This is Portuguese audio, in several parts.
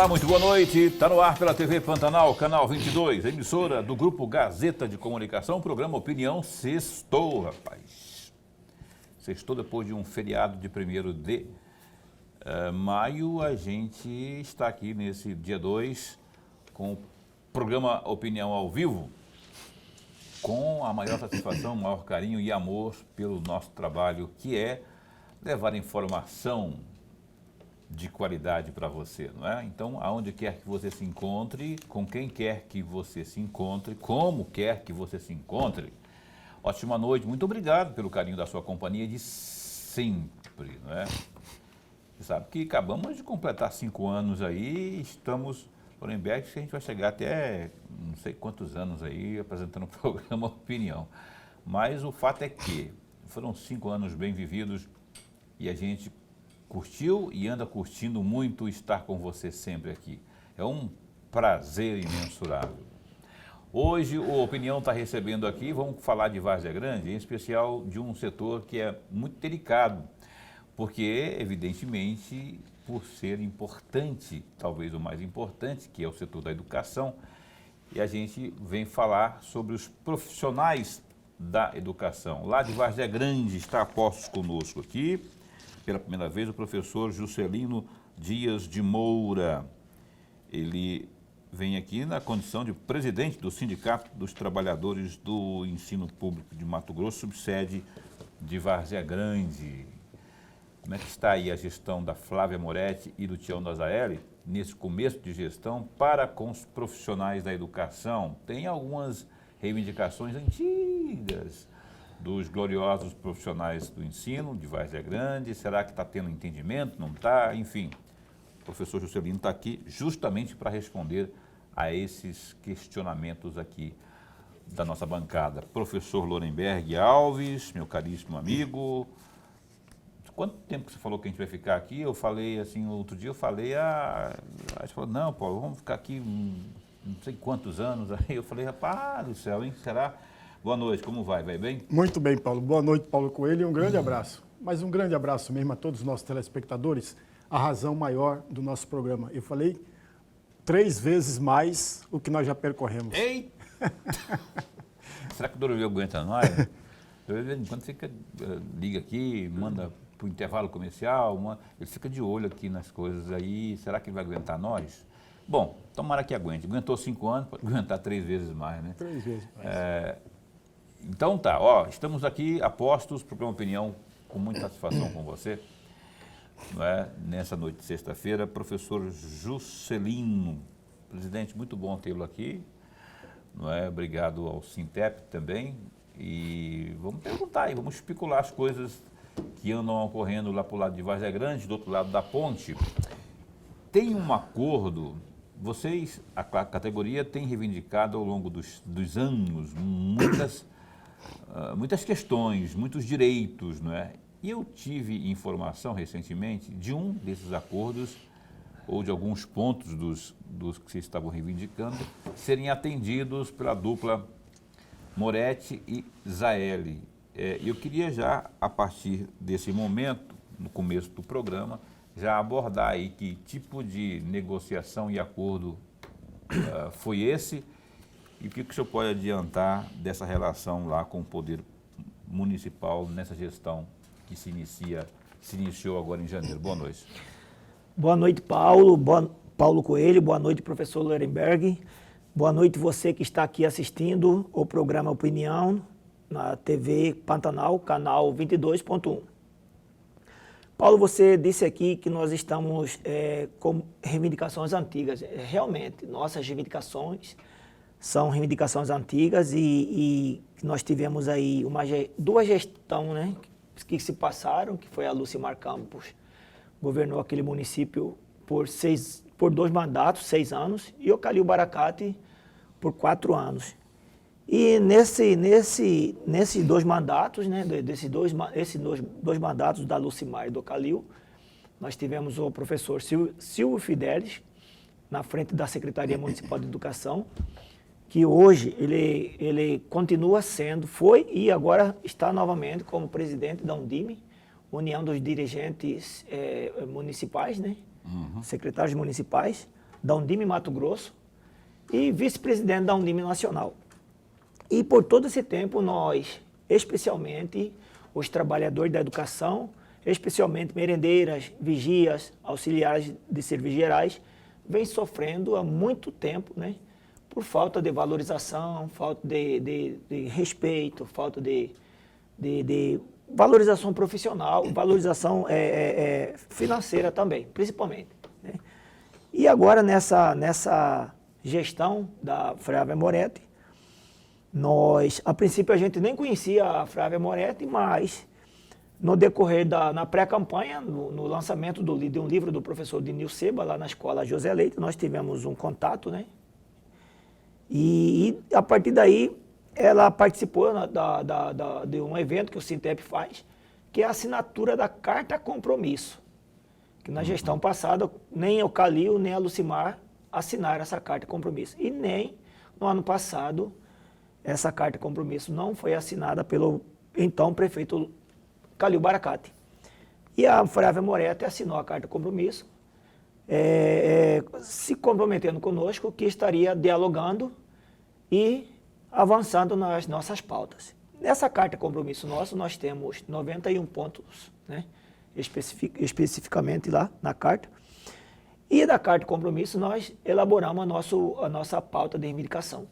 Olá, muito boa noite. Está no ar pela TV Pantanal, canal 22, emissora do Grupo Gazeta de Comunicação, programa Opinião Sextou, rapaz. Sextou depois de um feriado de 1º de maio. A gente está aqui nesse dia 2 com o programa Opinião ao vivo, com a maior satisfação, o maior carinho e amor pelo nosso trabalho, que é levar informação de qualidade para você, não é? Então, aonde quer que você se encontre, com quem quer que você se encontre, como quer que você se encontre, ótima noite, muito obrigado pelo carinho da sua companhia de sempre, não é? Você sabe que acabamos de completar 5 anos aí, estamos, Lorenberg, que a gente vai chegar até não sei quantos anos aí apresentando o programa Opinião, mas o fato é que foram 5 anos bem vividos e a gente curtiu e anda curtindo muito estar com você sempre aqui. É um prazer imensurável. Hoje o Opinião está recebendo aqui, vamos falar de Várzea Grande, em especial de um setor que é muito delicado, porque, evidentemente, por ser importante, talvez o mais importante, que é o setor da educação, e a gente vem falar sobre os profissionais da educação. Lá de Várzea Grande está a postos conosco aqui, pela primeira vez, o professor Juscelino Dias de Moura. Ele vem aqui na condição de presidente do Sindicato dos Trabalhadores do Ensino Público de Mato Grosso, subsede de Várzea Grande. Como é que está aí a gestão da Flávia Moretti e do Tião Nazaeli, nesse começo de gestão, para com os profissionais da educação? Tem algumas reivindicações antigas dos gloriosos profissionais do ensino de Várzea Grande. Será que está tendo entendimento? Não está? Enfim, o professor Juscelino está aqui justamente para responder a esses questionamentos aqui da nossa bancada. Professor Lorenberg Alves, meu caríssimo amigo, quanto tempo que você falou que a gente vai ficar aqui? Eu falei assim, outro dia eu falei, a gente falou, não, Paulo, vamos ficar aqui não sei quantos anos. Aí eu falei, rapaz do céu, hein, será? Boa noite, como vai? Vai bem? Muito bem, Paulo. Boa noite, Paulo Coelho, e um grande abraço. Mas um grande abraço mesmo a todos os nossos telespectadores, a razão maior do nosso programa. Eu falei 3 vezes mais o que nós já percorremos. Ei! Será que o Dorovel aguenta nós? De vez em quando liga aqui, manda para o intervalo comercial, ele fica de olho aqui nas coisas aí. Será que ele vai aguentar nós? Bom, tomara que aguente. Aguentou 5 anos, pode aguentar 3 vezes mais, né? 3 vezes mais. Então tá, ó, estamos aqui, apostos, programa Opinião, com muita satisfação com você, não é? Nessa noite de sexta-feira, professor Juscelino, presidente, muito bom tê-lo aqui, não é? Obrigado ao Sintep também, e vamos perguntar aí, vamos especular as coisas que andam ocorrendo lá para o lado de Várzea Grande, do outro lado da ponte. Tem um acordo. Vocês, a categoria, tem reivindicado ao longo dos anos muitas questões, muitos direitos, não é? E eu tive informação recentemente de um desses acordos, ou de alguns pontos dos que vocês estavam reivindicando, serem atendidos pela dupla Moretti e Zaeli. Eu queria já, a partir desse momento, no começo do programa, já abordar aí que tipo de negociação e acordo foi esse e o que o senhor pode adiantar dessa relação lá com o poder municipal nessa gestão que se iniciou agora em janeiro. Boa noite. Boa noite, Paulo. Paulo Coelho. Boa noite, professor Lorenberg. Boa noite você que está aqui assistindo o programa Opinião na TV Pantanal, canal 22.1. Paulo, você disse aqui que nós estamos com reivindicações antigas. Realmente, nossas reivindicações são reivindicações antigas e nós tivemos aí 2 gestões, né, que se passaram, que foi a Lucimar Campos, governou aquele município por 2 mandatos, 6 anos, e o Calil Baracate por 4 anos. E nesses 2 mandatos, né, esses dois mandatos da Lucimar e do Calil, nós tivemos o professor Silvio Fidelis, na frente da Secretaria Municipal de Educação, que hoje ele continua sendo, foi e agora está novamente como presidente da Undime, União dos Dirigentes Municipais, né? Secretários municipais. da Undime Mato Grosso e vice-presidente da Undime Nacional. E por todo esse tempo nós, especialmente os trabalhadores da educação, especialmente merendeiras, vigias, auxiliares de serviços gerais, vem sofrendo há muito tempo, né, por falta de valorização, falta de respeito, falta de valorização profissional, valorização financeira também, principalmente, né. E agora nessa gestão da Flávia Moretti, a princípio a gente nem conhecia a Flávia Moretti, mas no decorrer na pré-campanha, no lançamento de um livro do professor Dinil Seba, lá na escola José Leite, nós tivemos um contato, né? E a partir daí, ela participou de um evento que o Sintep faz, que é a assinatura da Carta Compromisso, que na gestão passada, nem o Calil, nem a Lucimar assinaram essa Carta Compromisso. E nem no ano passado, essa Carta Compromisso não foi assinada pelo então prefeito Calil Baracate. E a Flávia Moretti assinou a Carta Compromisso, se comprometendo conosco que estaria dialogando e avançando nas nossas pautas. Nessa Carta Compromisso nossa, nós temos 91 pontos, né, especificamente lá na Carta. E da Carta Compromisso nós elaboramos a nossa pauta de reivindicação.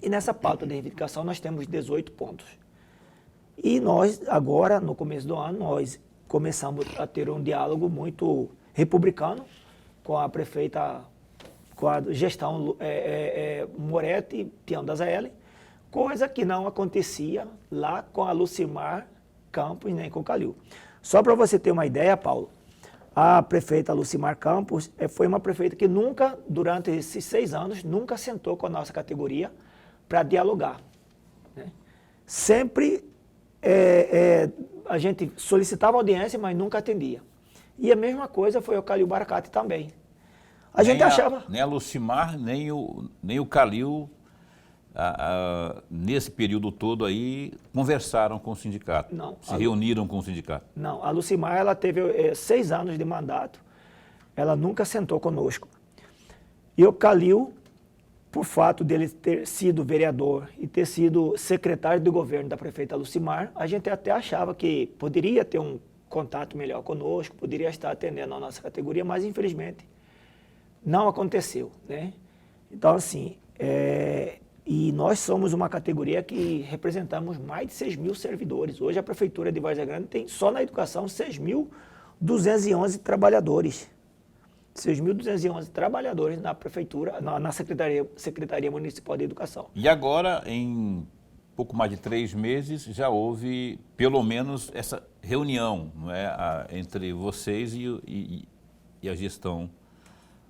E nessa pauta de reivindicação nós temos 18 pontos. E nós, agora, no começo do ano, nós começamos a ter um diálogo muito republicano com a prefeita, com a gestão Moretti Tião da Zaelle, coisa que não acontecia lá com a Lucimar Campos nem com o Calil. Só para você ter uma ideia, Paulo, a prefeita Lucimar Campos foi uma prefeita que nunca, durante esses 6 anos, nunca sentou com a nossa categoria para dialogar, né? Sempre a gente solicitava audiência, mas nunca atendia. E a mesma coisa foi o Calil Baracate também. A gente achava... Nem a Lucimar, nem o Calil, nesse período todo aí, conversaram com o sindicato. Não. Se reuniram com o sindicato. Não, a Lucimar, ela teve 6 anos de mandato, ela nunca sentou conosco. E o Calil, por fato dele ter sido vereador e ter sido secretário do governo da prefeita Lucimar, a gente até achava que poderia ter um contato melhor conosco, poderia estar atendendo a nossa categoria, mas infelizmente não aconteceu, né? Então, assim, e nós somos uma categoria que representamos mais de 6 mil servidores. Hoje a prefeitura de Várzea Grande tem só na educação 6.211 trabalhadores. 6.211 trabalhadores na prefeitura, na Secretaria Municipal de Educação. E agora, em pouco mais de 3 meses, já houve pelo menos essa reunião, não é, entre vocês e a gestão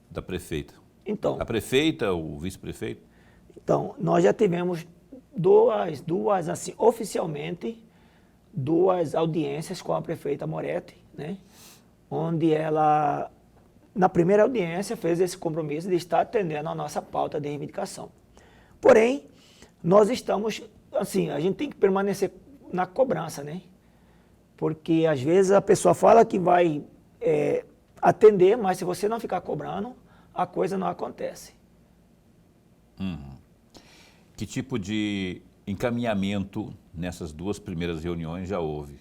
da prefeita. Então, a prefeita, o vice-prefeito? Então, nós já tivemos duas assim, oficialmente, 2 audiências com a prefeita Moretti, né, onde ela... Na primeira audiência, fez esse compromisso de estar atendendo a nossa pauta de reivindicação. Porém, nós estamos, assim, a gente tem que permanecer na cobrança, né? Porque, às vezes, a pessoa fala que vai atender, mas se você não ficar cobrando, a coisa não acontece. Que tipo de encaminhamento nessas 2 primeiras reuniões já houve?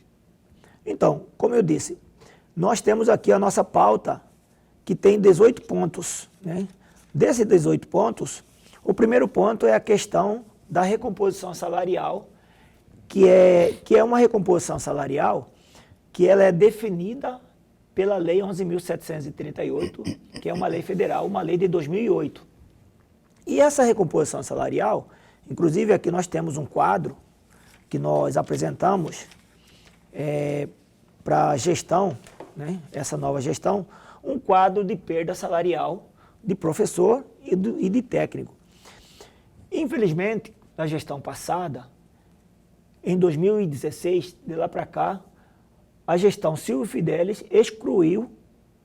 Então, como eu disse, nós temos aqui a nossa pauta, que tem 18 pontos, né? Desses 18 pontos, o primeiro ponto é a questão da recomposição salarial, que é uma recomposição salarial que ela é definida pela Lei 11.738, que é uma lei federal, uma lei de 2008. E essa recomposição salarial, inclusive aqui nós temos um quadro que nós apresentamos para a gestão, né? Essa nova gestão, um quadro de perda salarial de professor e de técnico. Infelizmente, na gestão passada, em 2016, de lá para cá, a gestão Silvio Fidelis excluiu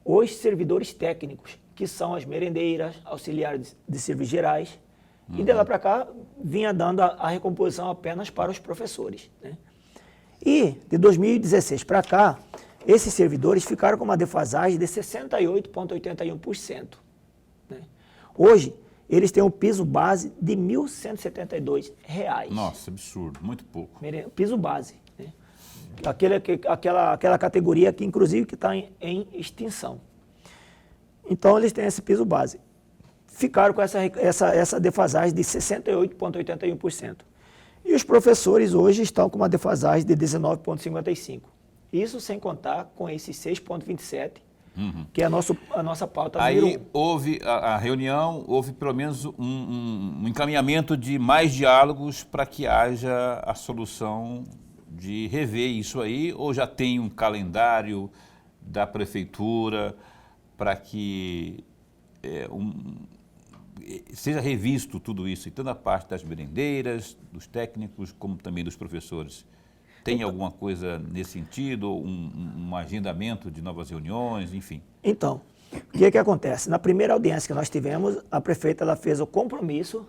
os servidores técnicos, que são as merendeiras, auxiliares de serviços gerais, e de lá para cá vinha dando a recomposição apenas para os professores, né? E de 2016 para cá, esses servidores ficaram com uma defasagem de 68,81%. Né? Hoje, eles têm um piso base de R$ 1.172. Nossa, absurdo, muito pouco. Piso base. Né? Aquela categoria que, inclusive, que está em extinção. Então, eles têm esse piso base. Ficaram com essa defasagem de 68,81%. E os professores hoje estão com uma defasagem de 19,55%. Isso sem contar com esses 6,27%, que é a nossa pauta número 1. Aí houve a reunião, houve pelo menos um encaminhamento de mais diálogos para que haja a solução de rever isso aí, ou já tem um calendário da prefeitura para que seja revisto tudo isso, e tanto a parte das merendeiras, dos técnicos, como também dos professores? Tem alguma coisa nesse sentido, um agendamento de novas reuniões, enfim? Então, o que acontece? Na primeira audiência que nós tivemos, a prefeita ela fez o compromisso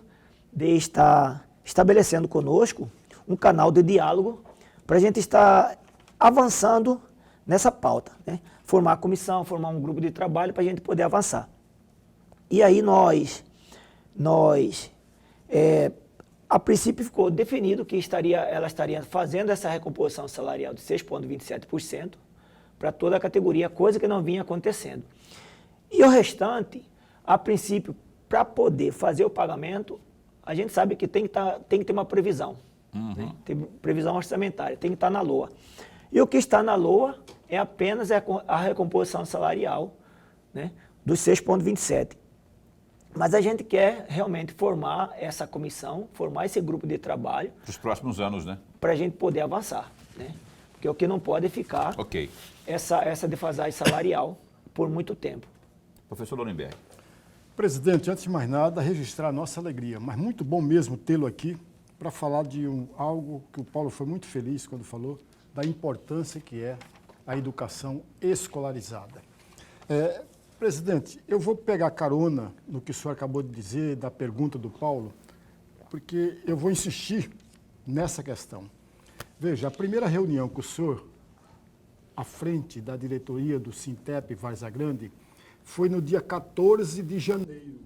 de estar estabelecendo conosco um canal de diálogo para a gente estar avançando nessa pauta, né? Formar a comissão, formar um grupo de trabalho para a gente poder avançar. E aí a princípio ficou definido que ela estaria fazendo essa recomposição salarial de 6,27% para toda a categoria, coisa que não vinha acontecendo. E o restante, a princípio, para poder fazer o pagamento, a gente sabe que tem que ter uma previsão, né? Tem previsão orçamentária, tem que estar na LOA. E o que está na LOA é apenas a recomposição salarial, né, dos 6,27%. Mas a gente quer realmente formar essa comissão, formar esse grupo de trabalho. Para os próximos anos, né? Para a gente poder avançar, né? Porque o que não pode ficar essa defasagem salarial por muito tempo. Professor Lorenberg. Presidente, antes de mais nada, registrar a nossa alegria, mas muito bom mesmo tê-lo aqui para falar de algo que o Paulo foi muito feliz quando falou, da importância que é a educação escolarizada. Presidente, eu vou pegar carona no que o senhor acabou de dizer, da pergunta do Paulo, porque eu vou insistir nessa questão. Veja, a primeira reunião que o senhor, à frente da diretoria do Sintep Várzea Grande, foi no dia 14 de janeiro,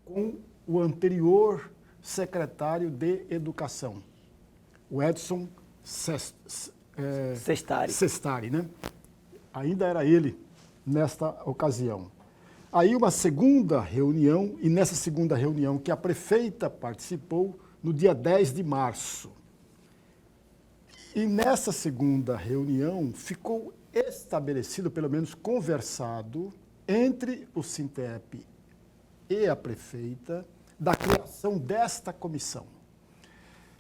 com o anterior secretário de Educação, o Edson Sestari, né? Ainda era ele nesta ocasião. Aí uma segunda reunião, e nessa segunda reunião que a prefeita participou, no dia 10 de março. E nessa segunda reunião ficou estabelecido, pelo menos conversado, entre o Sintep e a prefeita, da criação desta comissão.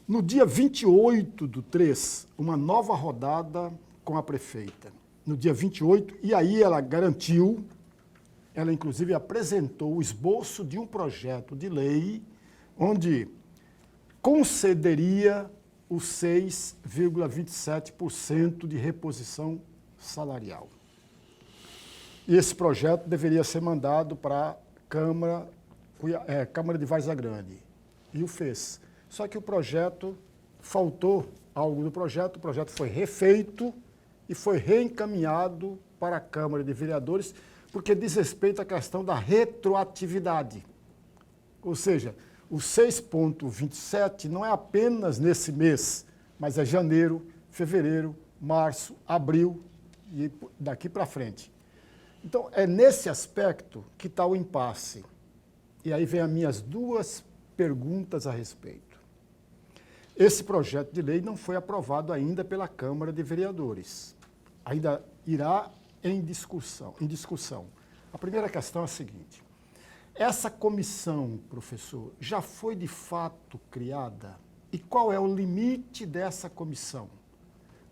No dia 28/3, uma nova rodada com a prefeita. No dia 28, e aí ela garantiu, ela inclusive apresentou o esboço de um projeto de lei onde concederia os 6,27% de reposição salarial. E esse projeto deveria ser mandado para a Câmara de Várzea Grande. E o fez. Só que o projeto, faltou algo do projeto, o projeto foi refeito e foi reencaminhado para a Câmara de Vereadores, porque diz respeito à questão da retroatividade. Ou seja, o 6,27 não é apenas nesse mês, mas é janeiro, fevereiro, março, abril e daqui para frente. Então, é nesse aspecto que está o impasse. E aí vem as minhas duas perguntas a respeito. Esse projeto de lei não foi aprovado ainda pela Câmara de Vereadores. Ainda irá em discussão. A primeira questão é a seguinte: essa comissão, professor, já foi de fato criada? E qual é o limite dessa comissão?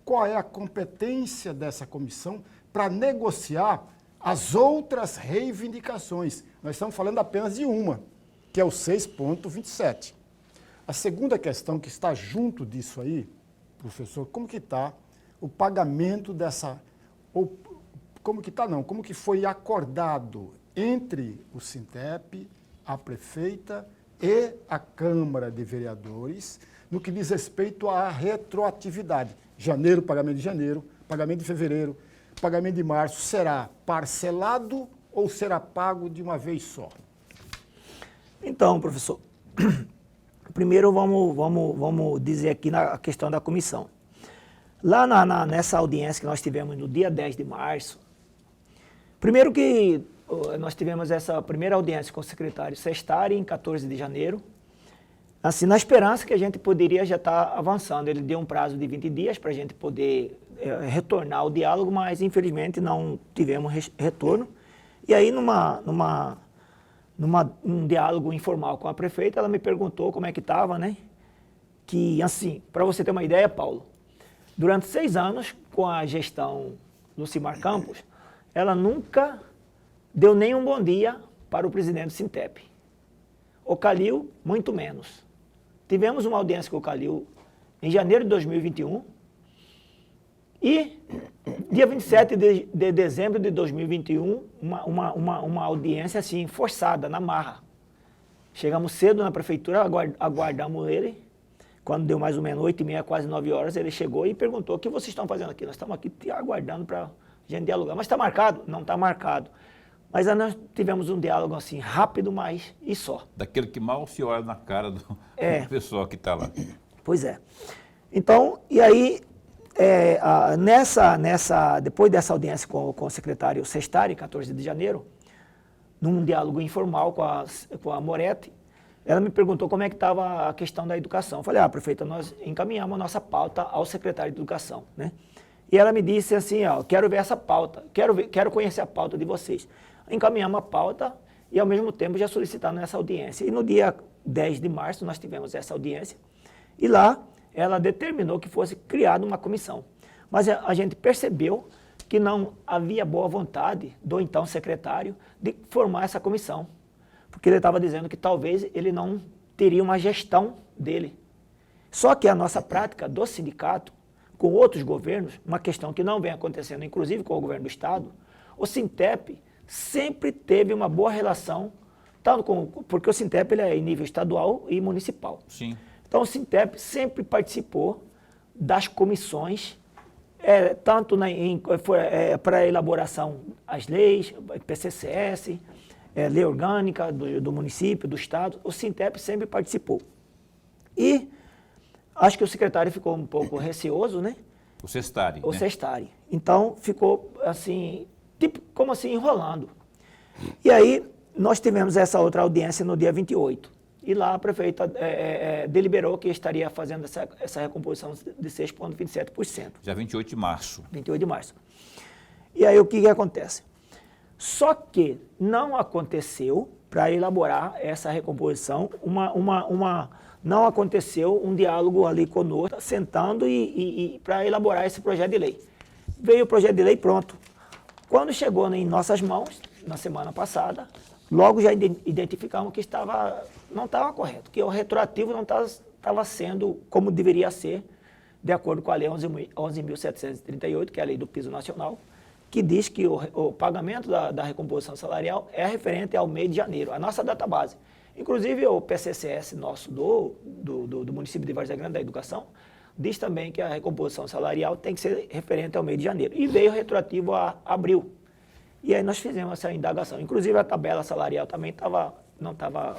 Qual é a competência dessa comissão para negociar as outras reivindicações? Nós estamos falando apenas de uma, que é o 6,27. A segunda questão que está junto disso aí, professor, como que está o pagamento dessa... Como que foi acordado entre o Sintep, a prefeita e a Câmara de Vereadores no que diz respeito à retroatividade. Janeiro, pagamento de janeiro, pagamento de fevereiro, pagamento de março, será parcelado ou será pago de uma vez só? Então, professor, primeiro vamos dizer aqui na questão da comissão. Lá nessa audiência que nós tivemos no dia 10 de março, primeiro que nós tivemos essa primeira audiência com o secretário Sestari em 14 de janeiro, assim, na esperança que a gente poderia já estar avançando. Ele deu um prazo de 20 dias para a gente poder retornar ao diálogo, mas infelizmente não tivemos retorno. E aí, num diálogo informal com a prefeita, ela me perguntou como é que estava, né? Que, assim, para você ter uma ideia, Paulo, durante 6 anos, com a gestão Lucimar Campos, ela nunca deu nenhum bom dia para o presidente do Sintep. O Calil, muito menos. Tivemos uma audiência com o Calil em janeiro de 2021 e, dia 27 de dezembro de 2021, uma audiência assim, forçada, na marra. Chegamos cedo na prefeitura, aguardamos ele. Quando deu mais ou menos 8h30, quase 9 horas, ele chegou e perguntou: o que vocês estão fazendo aqui? Nós estamos aqui te aguardando para a gente dialogar. Mas está marcado? Não está marcado. Mas aí nós tivemos um diálogo assim, rápido, mas e só. Daquele que mal se olha na cara do pessoal que está lá. Pois é. Então, e aí, depois dessa audiência com o secretário Sestari, 14 de janeiro, num diálogo informal com a Moretti, ela me perguntou como é que estava a questão da educação. Eu falei: prefeita, nós encaminhamos a nossa pauta ao secretário de Educação, né? E ela me disse assim: quero ver essa pauta, quero conhecer a pauta de vocês. Encaminhamos a pauta e, ao mesmo tempo, já solicitamos essa audiência. E no dia 10 de março nós tivemos essa audiência e lá ela determinou que fosse criada uma comissão. Mas a gente percebeu que não havia boa vontade do então secretário de formar essa comissão, porque ele estava dizendo que talvez ele não teria uma gestão dele. Só que a nossa prática do sindicato, com outros governos, uma questão que não vem acontecendo, inclusive com o governo do Estado, o Sintep sempre teve uma boa relação, porque o Sintep ele é em nível estadual e municipal. Sim. Então o Sintep sempre participou das comissões, tanto para a elaboração das leis, PCCS, lei orgânica do município, do estado, o Sintep sempre participou. E acho que o secretário ficou um pouco receoso, né? O Sestari. O Sestari. Então ficou assim, tipo, como assim, enrolando. E aí nós tivemos essa outra audiência no dia 28. E lá a prefeita deliberou que estaria fazendo essa recomposição de 6,27%. Já 28 de março. 28 de março. E aí o que acontece? Só que não aconteceu, para elaborar essa recomposição, não aconteceu um diálogo ali conosco, sentando e para elaborar esse projeto de lei. Veio o projeto de lei pronto. Quando chegou em nossas mãos, na semana passada, logo já identificamos que não estava correto, que o retroativo não estava sendo como deveria ser, de acordo com a Lei 11.738, que é a Lei do Piso Nacional, que diz que o pagamento da recomposição salarial é referente ao mês de janeiro, a nossa database. Inclusive, o PCCS nosso do município de Várzea Grande da Educação diz também que a recomposição salarial tem que ser referente ao mês de janeiro. E veio retroativo a abril. E aí nós fizemos essa indagação. Inclusive, a tabela salarial também não estava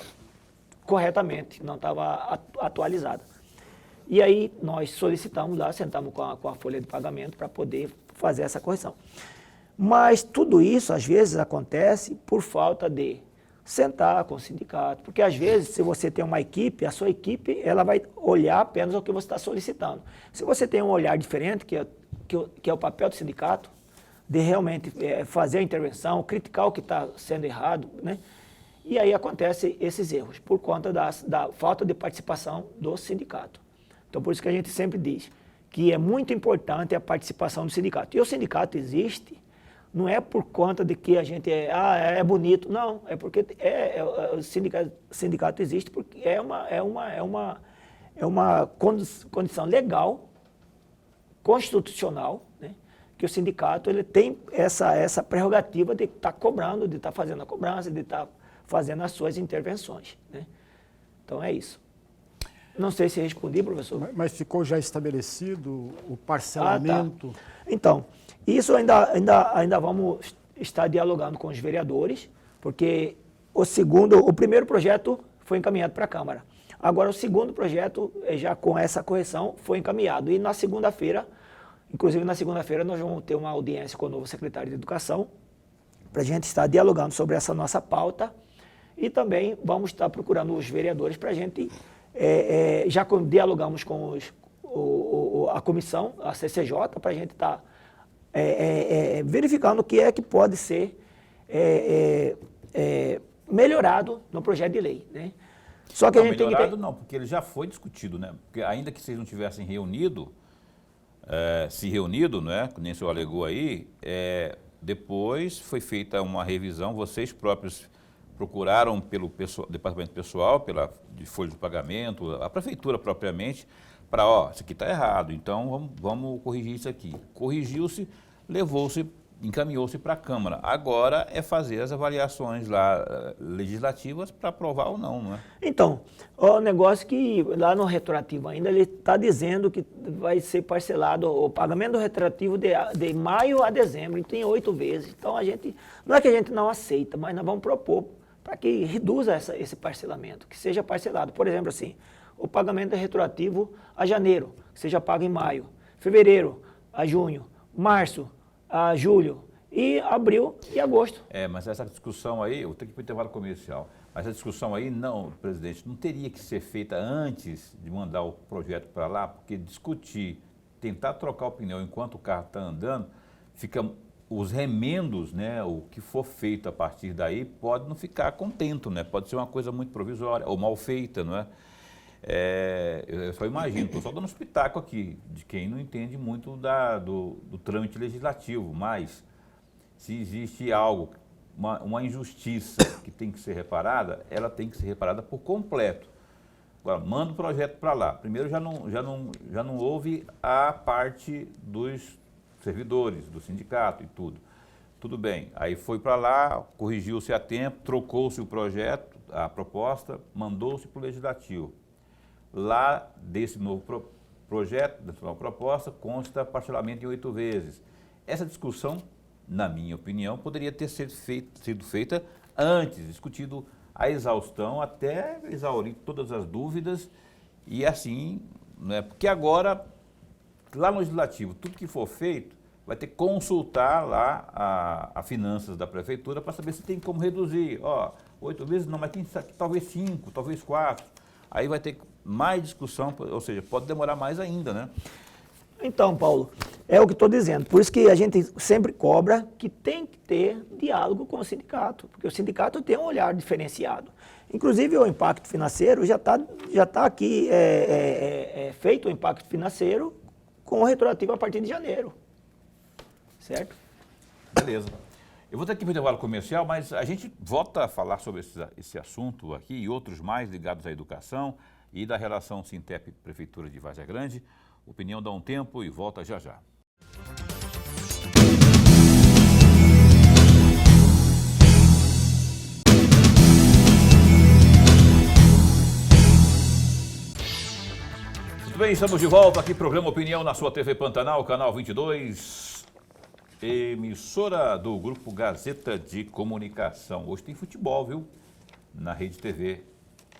corretamente, não estava atualizada. E aí nós solicitamos lá, sentamos com a folha de pagamento para poder fazer essa correção. Mas tudo isso, às vezes, acontece por falta de sentar com o sindicato, porque às vezes, se você tem uma equipe, a sua equipe ela vai olhar apenas o que você está solicitando. Se você tem um olhar diferente, que é o papel do sindicato, de realmente fazer a intervenção, criticar o que está sendo errado, né? E aí acontecem esses erros, por conta da falta de participação do sindicato. Então, por isso que a gente sempre diz que é muito importante a participação do sindicato. E o sindicato existe, não é por conta de que a gente é bonito, não, é porque o sindicato existe porque é uma condição legal, constitucional, né, que o sindicato ele tem essa prerrogativa de estar cobrando, de estar fazendo a cobrança, de estar fazendo as suas intervenções, né? Então é isso. Não sei se respondi, professor. Mas ficou já estabelecido o parcelamento? Tá. Então, isso ainda vamos estar dialogando com os vereadores, porque o primeiro projeto foi encaminhado para a Câmara. Agora, o segundo projeto, já com essa correção, foi encaminhado. E na segunda-feira, inclusive na segunda-feira, nós vamos ter uma audiência com o novo secretário de Educação, para a gente estar dialogando sobre essa nossa pauta. E também vamos estar procurando os vereadores para a gente, já dialogamos com a comissão, a CCJ, para a gente estar verificando o que é que pode ser melhorado no projeto de lei, né? Só que Não, a gente tem que melhorado não, porque ele já foi discutido, né? Porque ainda que vocês não tivessem se reunido, né? Que nem o senhor alegou aí, depois foi feita uma revisão, vocês próprios procuraram pelo departamento pessoal, de folha de pagamento, a prefeitura propriamente, para, isso aqui está errado, então vamos corrigir isso aqui. Corrigiu-se, encaminhou-se para a Câmara. Agora é fazer as avaliações lá legislativas para aprovar ou não, não é? Então, o negócio que lá no retroativo ainda, ele está dizendo que vai ser parcelado o pagamento do retroativo de maio a dezembro, então em 8 vezes. Então não é que a gente não aceita, mas nós vamos propor para que reduza esse parcelamento, que seja parcelado. Por exemplo, assim, o pagamento é retroativo a janeiro, que seja pago em maio, fevereiro a junho, março a julho e abril e agosto. Mas essa discussão aí, eu tenho que ir para o intervalo comercial, mas essa discussão aí, não, presidente, não teria que ser feita antes de mandar o projeto para lá, porque tentar trocar o pneu enquanto o carro está andando, fica os remendos, né, o que for feito a partir daí, pode não ficar contento, né? Pode ser uma coisa muito provisória ou mal feita, não é? Eu só imagino, estou só dando um espetáculo aqui, de quem não entende muito do trâmite legislativo, mas se existe algo, uma injustiça que tem que ser reparada, ela tem que ser reparada por completo. Agora, manda o projeto para lá. Primeiro, já não houve a parte dos servidores, do sindicato e tudo. Tudo bem, aí foi para lá, corrigiu-se a tempo, trocou-se o projeto, a proposta, mandou-se para o legislativo. Lá, desse novo projeto, dessa nova proposta, consta parcelamento em 8 vezes. Essa discussão, na minha opinião, poderia ter sido feita antes, discutido a exaustão, até exaurir todas as dúvidas e assim, né? Porque agora, lá no Legislativo, tudo que for feito, vai ter que consultar lá a finanças da prefeitura para saber se tem como reduzir. 8 vezes não, mas tem talvez 5, talvez 4. Aí vai ter mais discussão, ou seja, pode demorar mais ainda, né? Então, Paulo, é o que estou dizendo. Por isso que a gente sempre cobra que tem que ter diálogo com o sindicato, porque o sindicato tem um olhar diferenciado. Inclusive, o impacto financeiro já tá aqui feito o impacto financeiro com o retroativo a partir de janeiro. Certo? Beleza. Eu vou ter que ir para o intervalo comercial, mas a gente volta a falar sobre esse assunto aqui e outros mais ligados à educação e da relação Sintep-Prefeitura de Várzea Grande. Opinião dá um tempo e volta já já. Muito bem, estamos de volta aqui, programa Opinião na sua TV Pantanal, canal 22, emissora do Grupo Gazeta de Comunicação. Hoje tem futebol, viu? Na Rede TV.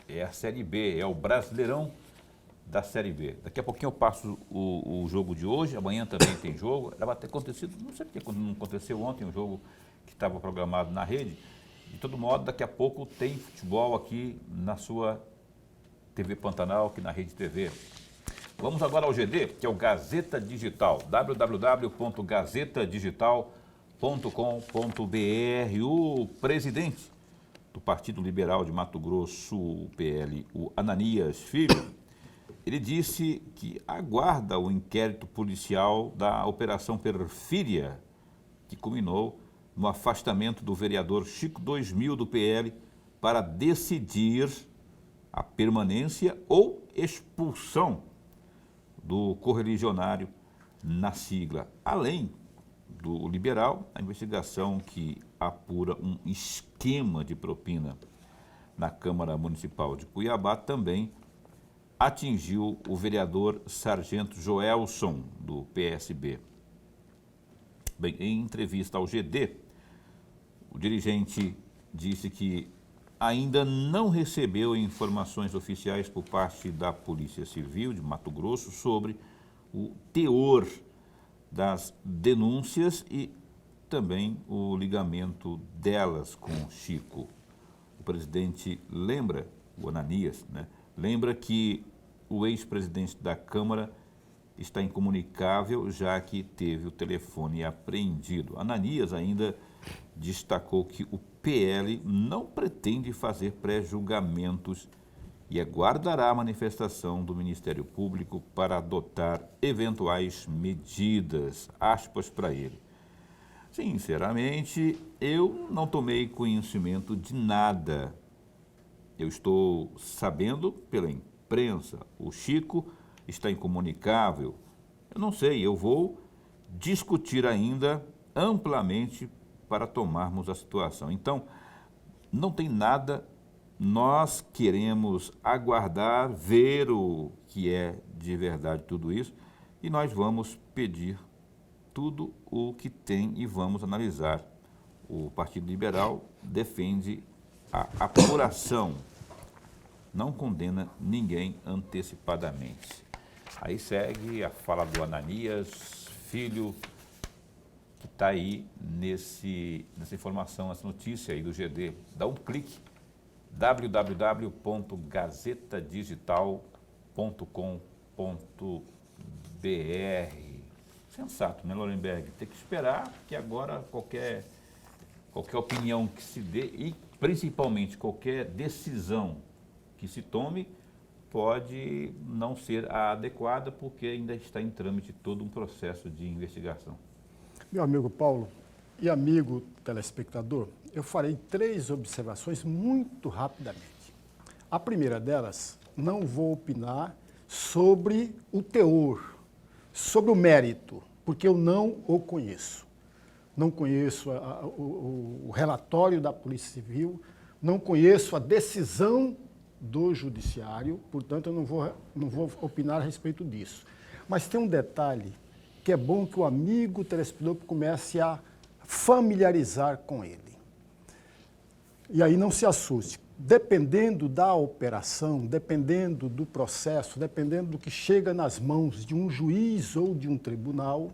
É a Série B, é o Brasileirão da Série B. Daqui a pouquinho eu passo o jogo de hoje, amanhã também tem jogo. Era para ter acontecido, não sei porque não aconteceu ontem, um jogo que estava programado na rede. De todo modo, daqui a pouco tem futebol aqui na sua TV Pantanal, aqui na Rede TV. Vamos agora ao GD, que é o Gazeta Digital, www.gazetadigital.com.br. O presidente do Partido Liberal de Mato Grosso, o PL, o Ananias Filho, ele disse que aguarda o inquérito policial da Operação Perfíria, que culminou no afastamento do vereador Chico 2000 do PL para decidir a permanência ou expulsão do correligionário na sigla. Além do liberal, a investigação que apura um esquema de propina na Câmara Municipal de Cuiabá também atingiu o vereador Sargento Joelson, do PSB. Bem, em entrevista ao GD, o dirigente disse que ainda não recebeu informações oficiais por parte da Polícia Civil de Mato Grosso sobre o teor das denúncias e também o ligamento delas com Chico. O presidente lembra, o Ananias, né, lembra que o ex-presidente da Câmara está incomunicável, já que teve o telefone apreendido. Ananias ainda destacou que o PL não pretende fazer pré-julgamentos e aguardará a manifestação do Ministério Público para adotar eventuais medidas. Aspas para ele. Sinceramente, eu não tomei conhecimento de nada. Eu estou sabendo pela imprensa. O Chico está incomunicável. Eu não sei, eu vou discutir ainda amplamente para tomarmos a situação. Então, não tem nada, nós queremos aguardar, ver o que é de verdade tudo isso e nós vamos pedir tudo o que tem e vamos analisar. O Partido Liberal defende a apuração, não condena ninguém antecipadamente. Aí segue a fala do Ananias Filho, que está aí nessa informação, essa notícia aí do GD. Dá um clique, www.gazetadigital.com.br. Sensato, né, Lorenberg? Tem que esperar que agora qualquer opinião que se dê e principalmente qualquer decisão que se tome pode não ser a adequada porque ainda está em trâmite todo um processo de investigação. Meu amigo Paulo e amigo telespectador, eu farei 3 observações muito rapidamente. A primeira delas, não vou opinar sobre o teor, sobre o mérito, porque eu não o conheço. Não conheço o relatório da Polícia Civil, não conheço a decisão do Judiciário, portanto, eu não vou opinar a respeito disso. Mas tem um detalhe que é bom que o amigo telespectador comece a familiarizar com ele. E aí não se assuste. Dependendo da operação, dependendo do processo, dependendo do que chega nas mãos de um juiz ou de um tribunal,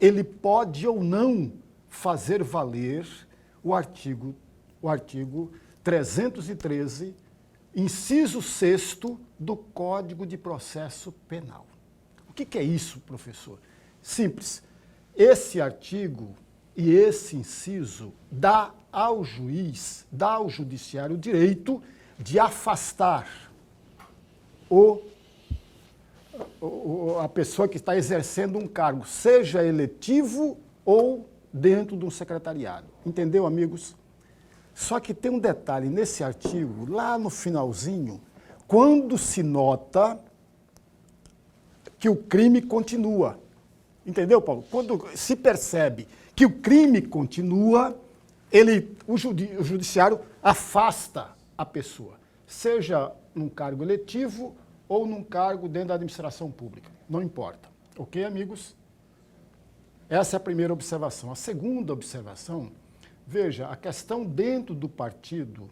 ele pode ou não fazer valer o artigo 313, inciso 6º do Código de Processo Penal. O que é isso, professor? Simples. Esse artigo e esse inciso dá ao juiz, dá ao judiciário o direito de afastar a pessoa que está exercendo um cargo, seja eletivo ou dentro de um secretariado. Entendeu, amigos? Só que tem um detalhe nesse artigo, lá no finalzinho, quando se nota que o crime continua. Entendeu, Paulo? Quando se percebe que o crime continua, o judiciário afasta a pessoa, seja num cargo eletivo ou num cargo dentro da administração pública. Não importa. Ok, amigos? Essa é a primeira observação. A segunda observação, veja, a questão dentro do partido,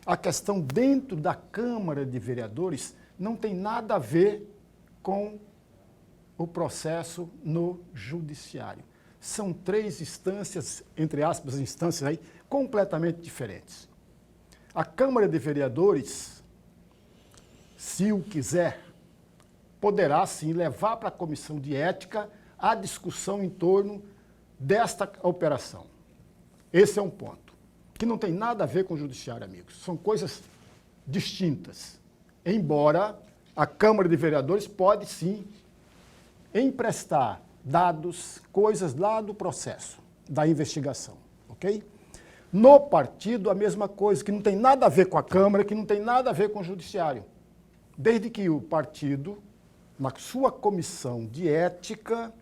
a questão dentro da Câmara de Vereadores não tem nada a ver com o processo no judiciário. São 3 instâncias, entre aspas, instâncias aí, completamente diferentes. A Câmara de Vereadores, se o quiser, poderá sim levar para a Comissão de Ética a discussão em torno desta operação. Esse é um ponto, que não tem nada a ver com o judiciário, amigos. São coisas distintas. Embora a Câmara de Vereadores pode sim emprestar dados, coisas lá do processo, da investigação, ok? No partido, a mesma coisa, que não tem nada a ver com a Câmara, que não tem nada a ver com o Judiciário. Desde que o partido, na sua comissão de ética,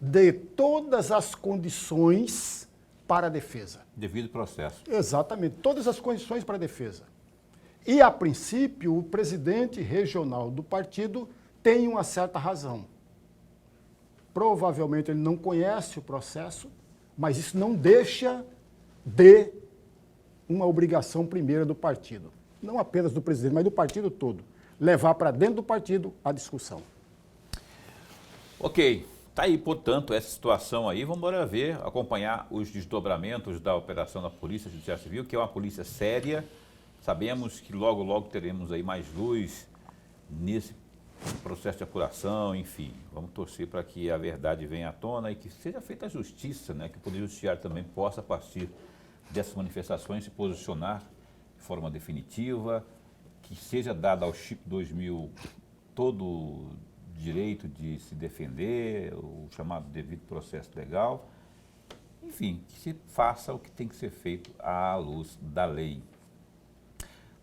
dê todas as condições para a defesa. Devido processo. Exatamente, todas as condições para a defesa. E, a princípio, o presidente regional do partido tem uma certa razão. Provavelmente ele não conhece o processo, mas isso não deixa de uma obrigação primeira do partido. Não apenas do presidente, mas do partido todo. Levar para dentro do partido a discussão. Ok, tá aí, portanto, essa situação aí. Vamos embora ver, acompanhar os desdobramentos da operação da Polícia Judiciária Civil, que é uma polícia séria. Sabemos que logo, logo teremos aí mais luz nesse processo de apuração, enfim. Vamos torcer para que a verdade venha à tona e que seja feita a justiça, né? Que o Poder Judiciário também possa, a partir dessas manifestações, se posicionar de forma definitiva, que seja dado ao Chip 2000 todo o direito de se defender, o chamado devido processo legal, enfim, que se faça o que tem que ser feito à luz da lei.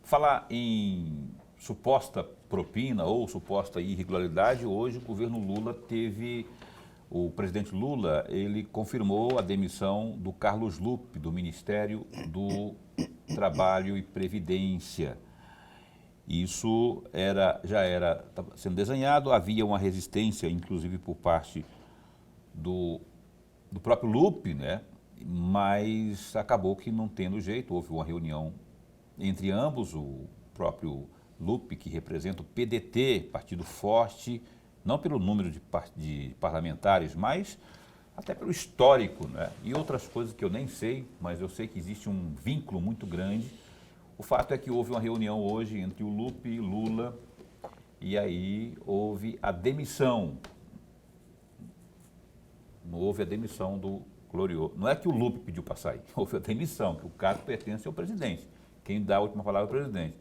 Falar em suposta propina ou suposta irregularidade, hoje o governo Lula o presidente Lula, ele confirmou a demissão do Carlos Lupe, do Ministério do Trabalho e Previdência. Isso já era sendo desenhado, havia uma resistência, inclusive por parte do próprio Lupe, né? Mas acabou que não tendo jeito, houve uma reunião entre ambos, o próprio Lupe, que representa o PDT, partido forte, não pelo número de parlamentares, mas até pelo histórico, né? E outras coisas que eu nem sei, mas eu sei que existe um vínculo muito grande. O fato é que houve uma reunião hoje entre o Lupe e Lula, e aí houve a demissão. Não houve a demissão do glorioso. Não é que o Lupe pediu para sair, houve a demissão, que o cargo pertence ao presidente. Quem dá a última palavra é o presidente.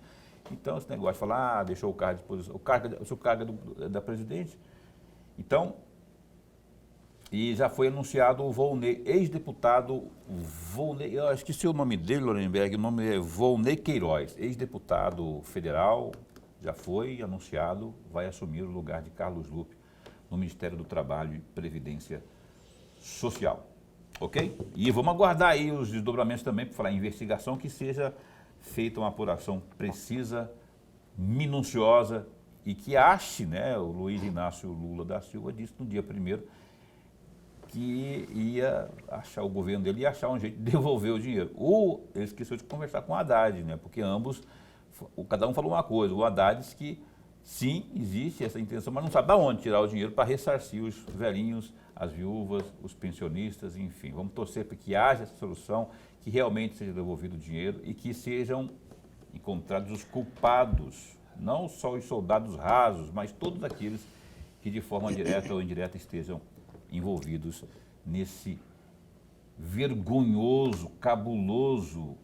Então, esse negócio de falar, deixou o cargo à disposição, o cargo é da presidente. Então, e já foi anunciado o Volney, ex-deputado Volney, eu esqueci o nome dele, Lorenberg, o nome é Volney Queiroz, ex-deputado federal, já foi anunciado, vai assumir o lugar de Carlos Lupe no Ministério do Trabalho e Previdência Social. Ok? E vamos aguardar aí os desdobramentos também, para falar em investigação, que seja feita uma apuração precisa, minuciosa e que ache, né, o Luiz Inácio Lula da Silva disse no dia 1º que ia achar, o governo dele ia achar um jeito de devolver o dinheiro. Ou ele esqueceu de conversar com o Haddad, né, porque ambos, cada um falou uma coisa, o Haddad disse que sim, existe essa intenção, mas não sabe de onde tirar o dinheiro para ressarcir os velhinhos, as viúvas, os pensionistas, enfim. Vamos torcer para que haja essa solução, que realmente seja devolvido o dinheiro e que sejam encontrados os culpados, não só os soldados rasos, mas todos aqueles que de forma direta ou indireta estejam envolvidos nesse vergonhoso, cabuloso,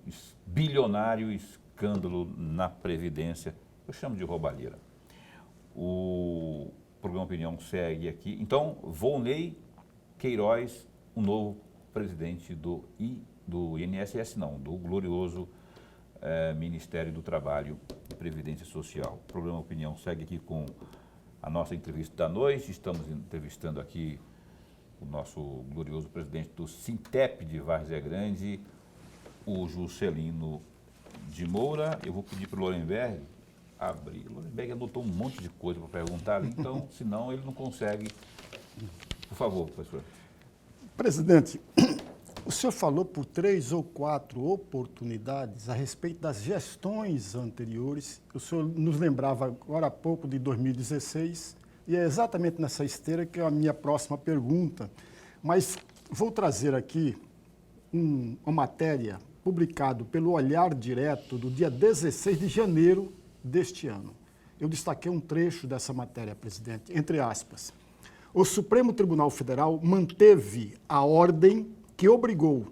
bilionário escândalo na Previdência. Eu chamo de roubalheira. O programa Opinião segue aqui. Então, Volney Queiroz, o novo presidente do INSS, não, do glorioso Ministério do Trabalho e Previdência Social. O programa Opinião segue aqui com a nossa entrevista da noite. Estamos entrevistando aqui o nosso glorioso presidente do Sintep de Várzea Grande, o Juscelino de Moura. Eu vou pedir para o Lorenberg abrir. O Lorenberg anotou um monte de coisa para perguntar ali, então, senão ele não consegue. Por favor, professor. Presidente, o senhor falou por 3 ou 4 oportunidades a respeito das gestões anteriores. O senhor nos lembrava agora há pouco de 2016, e é exatamente nessa esteira que é a minha próxima pergunta. Mas vou trazer aqui uma matéria publicada pelo Olhar Direto do dia 16 de janeiro deste ano. Eu destaquei um trecho dessa matéria, presidente, entre aspas. O Supremo Tribunal Federal manteve a ordem que obrigou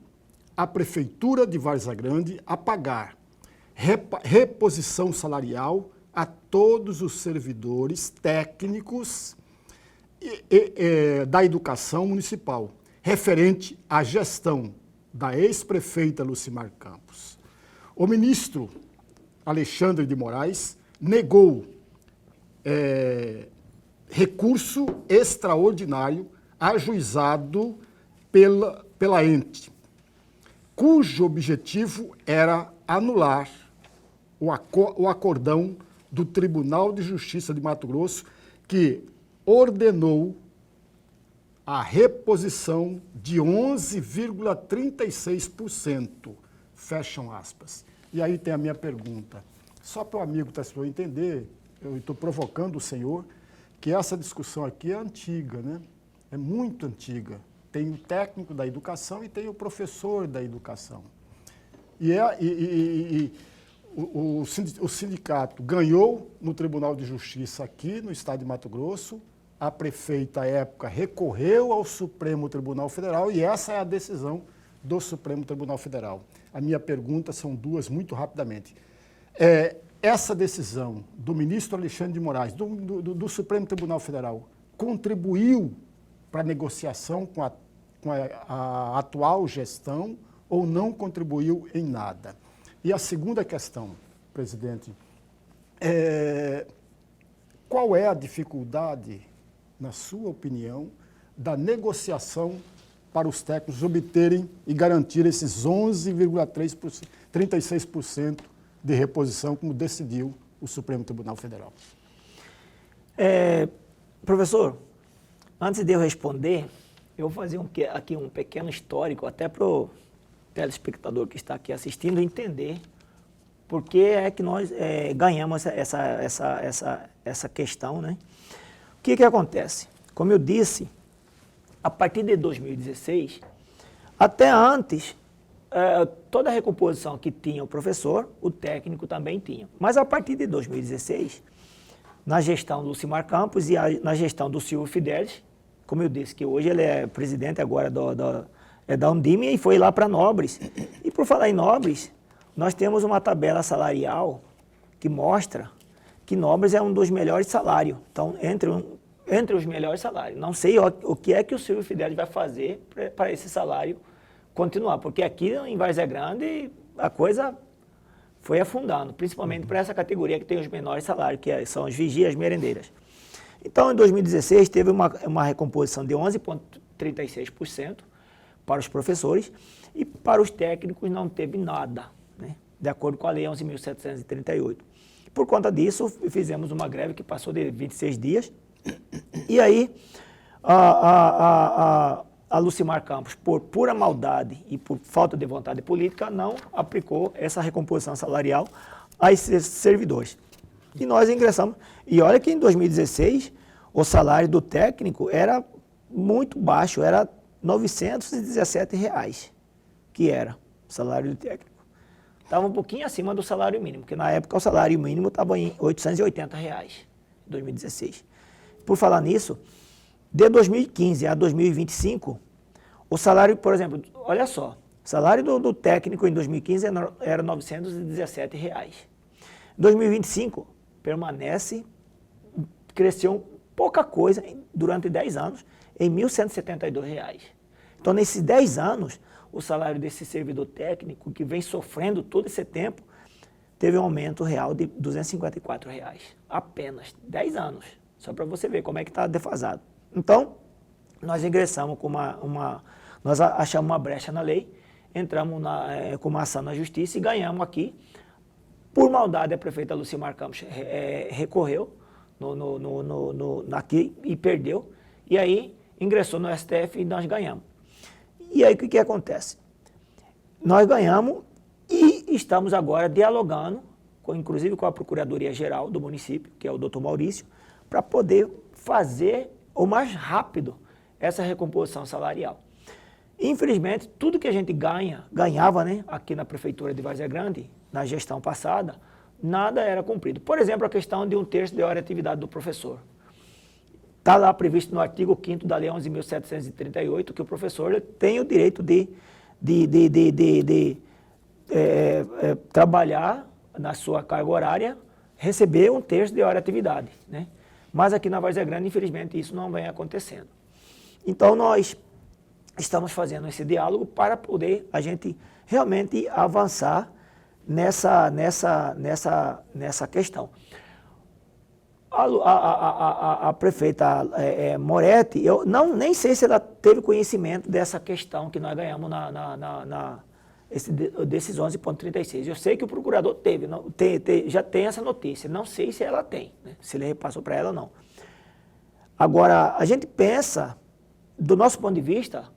a Prefeitura de Várzea Grande a pagar reposição salarial a todos os servidores técnicos da educação municipal, referente à gestão da ex-prefeita Lucimar Campos. O ministro Alexandre de Moraes negou recurso extraordinário ajuizado pela ente, cujo objetivo era anular o acordão do Tribunal de Justiça de Mato Grosso, que ordenou a reposição de 11,36% Fecham aspas. E aí tem a minha pergunta. Só para o amigo telespectador entender, eu estou provocando o senhor, que essa discussão aqui é antiga, né? É muito antiga. Tem o técnico da educação e tem o professor da educação. O sindicato ganhou no Tribunal de Justiça aqui no estado de Mato Grosso, a prefeita, à época, recorreu ao Supremo Tribunal Federal e essa é a decisão do Supremo Tribunal Federal. A minha pergunta são duas, muito rapidamente. Essa decisão do ministro Alexandre de Moraes, do Supremo Tribunal Federal, contribuiu para a negociação com a atual gestão ou não contribuiu em nada? E a segunda questão, presidente, qual é a dificuldade, na sua opinião, da negociação para os técnicos obterem e garantir esses 36% de reposição, como decidiu o Supremo Tribunal Federal? Professor, antes de eu responder, eu vou fazer aqui um pequeno histórico, até para o telespectador que está aqui assistindo entender por que é que nós ganhamos essa questão, né? O que acontece? Como eu disse, a partir de 2016, até antes, toda a recomposição que tinha o professor, o técnico também tinha. Mas a partir de 2016, na gestão do Lucimar Campos e na gestão do Silvio Fidelis, como eu disse, que hoje ele é presidente agora da Undime e foi lá para Nobres. E por falar em Nobres, nós temos uma tabela salarial que mostra que Nobres é um dos melhores salários. Então, entre os melhores salários. Não sei o que é que o Silvio Fidelis vai fazer para esse salário continuar, porque aqui em Várzea Grande a coisa foi afundando, principalmente para essa categoria que tem os menores salários, que são os vigias e merendeiras. Então, em 2016, teve uma recomposição de 11,36% para os professores e para os técnicos não teve nada, né? De acordo com a Lei 11.738. Por conta disso, fizemos uma greve que passou de 26 dias e aí a Lucimar Campos, por pura maldade e por falta de vontade política, não aplicou essa recomposição salarial a esses servidores. E nós ingressamos. E olha que em 2016, o salário do técnico era muito baixo, era R$ 917, que era o salário do técnico. Estava um pouquinho acima do salário mínimo, porque na época o salário mínimo estava em R$ 880, em 2016. Por falar nisso, de 2015 a 2025, o salário, por exemplo, olha só, o salário do técnico em 2015 era R$ 917. Em 2025, permanece, cresceu pouca coisa durante 10 anos, em R$ 1.172. Então, nesses 10 anos, o salário desse servidor técnico, que vem sofrendo todo esse tempo, teve um aumento real de R$ 254. Apenas 10 anos. Só para você ver como é que está defasado. Então, nós ingressamos com nós achamos uma brecha na lei, entramos com uma ação na justiça e ganhamos aqui. Por maldade, a prefeita Lucimar Campos recorreu aqui e perdeu. E aí, ingressou no STF e nós ganhamos. E aí, o que acontece? Nós ganhamos e estamos agora dialogando, inclusive com a Procuradoria-Geral do município, que é o doutor Maurício, para poder fazer o mais rápido essa recomposição salarial. Infelizmente, tudo que a gente ganhava, né, aqui na Prefeitura de Várzea Grande, na gestão passada, nada era cumprido. Por exemplo, a questão de 1/3 de hora de atividade do professor. Está lá previsto no artigo 5º da Lei 11.738 que o professor tem o direito de trabalhar na sua carga horária, receber 1/3 de hora de atividade, né? Mas aqui na Várzea Grande, infelizmente, isso não vem acontecendo. Então, nós estamos fazendo esse diálogo para poder a gente realmente avançar nessa questão. A prefeita Moretti, eu nem sei se ela teve conhecimento dessa questão que nós ganhamos desses 11,36. Eu sei que o procurador já tem essa notícia, não sei se ela tem, né, se ele repassou para ela ou não. Agora, a gente pensa, do nosso ponto de vista,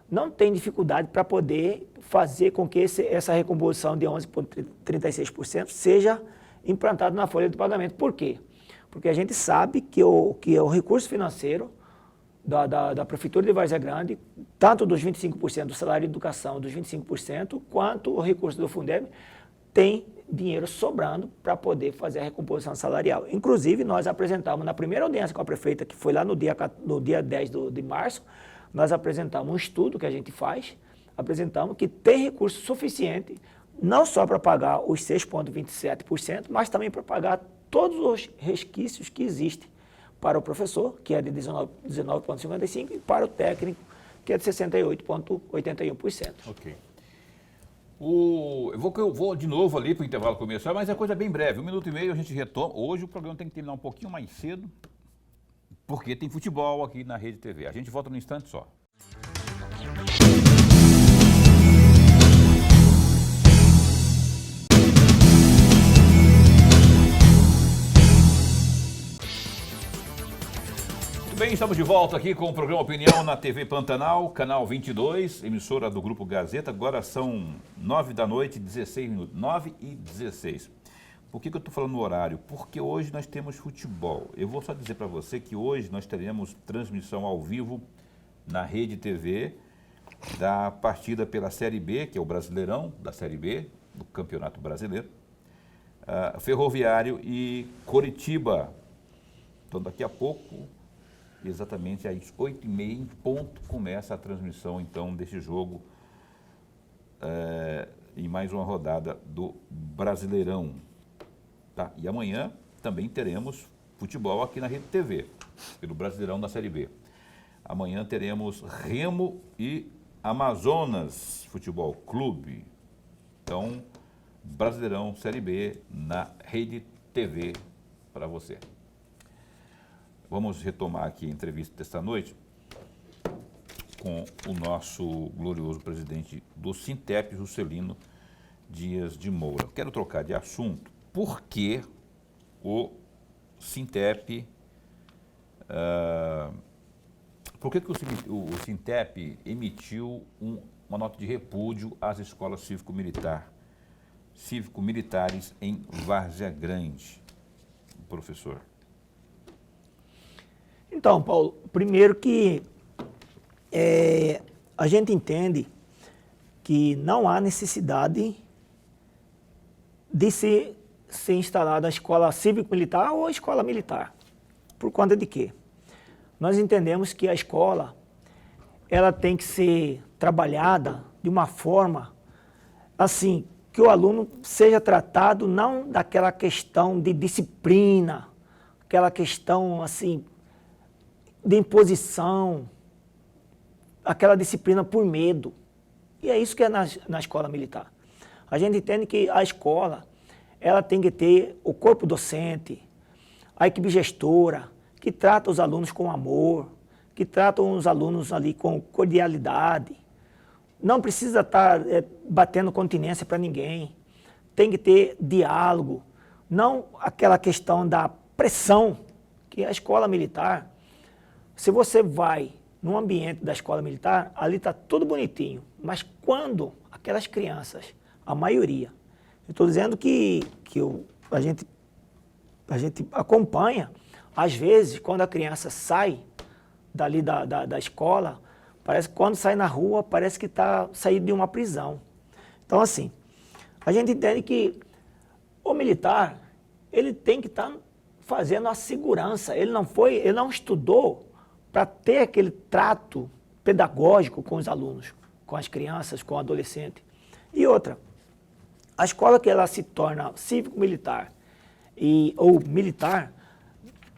não tem dificuldade para poder fazer com que essa recomposição de 11,36% seja implantada na folha de pagamento. Por quê? Porque a gente sabe que o recurso financeiro da Prefeitura de Várzea Grande, tanto dos 25% do salário de educação, dos 25%, quanto o recurso do Fundeb, tem dinheiro sobrando para poder fazer a recomposição salarial. Inclusive, nós apresentamos na primeira audiência com a prefeita, que foi lá no dia 10 de março, nós apresentamos um estudo que a gente faz, apresentamos que tem recurso suficiente, não só para pagar os 6,27%, mas também para pagar todos os resquícios que existem para o professor, que é de 19,55%, e para o técnico, que é de 68,81%. Ok. Eu vou de novo ali para o intervalo comercial, mas é coisa bem breve, 1 minuto e meio a gente retoma. Hoje o programa tem que terminar um pouquinho mais cedo, porque tem futebol aqui na Rede TV. A gente volta num instante só. Muito bem, estamos de volta aqui com o programa Opinião na TV Pantanal, canal 22, emissora do Grupo Gazeta. Agora são 9 da noite, 16 minutos, 9h16. Por que eu estou falando no horário? Porque hoje nós temos futebol. Eu vou só dizer para você que hoje nós teremos transmissão ao vivo na Rede TV da partida pela Série B, que é o Brasileirão da Série B, do Campeonato Brasileiro, Ferroviário e Coritiba. Então daqui a pouco, exatamente às 8h30 em ponto, começa a transmissão então desse jogo em mais uma rodada do Brasileirão. Tá? E amanhã também teremos futebol aqui na Rede TV, pelo Brasileirão da Série B. Amanhã teremos Remo e Amazonas Futebol Clube. Então, Brasileirão Série B na Rede TV para você. Vamos retomar aqui a entrevista desta noite com o nosso glorioso presidente do Sintep, Juscelino Dias de Moura. Quero trocar de assunto porque o Sintep, por que o Sintep emitiu uma nota de repúdio às escolas cívico-militares em Várzea Grande, professor? Então, Paulo, primeiro que a gente entende que não há necessidade de ser instalada a escola cívico-militar ou a escola militar. Por conta de quê? Nós entendemos que a escola ela tem que ser trabalhada de uma forma assim, que o aluno seja tratado não daquela questão de disciplina, aquela questão assim, de imposição, aquela disciplina por medo. E é isso que é na escola militar. A gente entende que a escola ela tem que ter o corpo docente, a equipe gestora, que trata os alunos com amor, que tratam os alunos ali com cordialidade. Não precisa estar batendo continência para ninguém. Tem que ter diálogo, não aquela questão da pressão, que a escola militar, se você vai no ambiente da escola militar, ali está tudo bonitinho, mas quando aquelas crianças, a maioria, eu estou dizendo que a gente acompanha, às vezes, quando a criança sai dali da escola, parece que quando sai na rua, parece que está saindo de uma prisão. Então, assim, a gente entende que o militar, ele tem que estar fazendo a segurança. Ele não estudou para ter aquele trato pedagógico com os alunos, com as crianças, com o adolescente. E outra, a escola que ela se torna cívico-militar ou militar,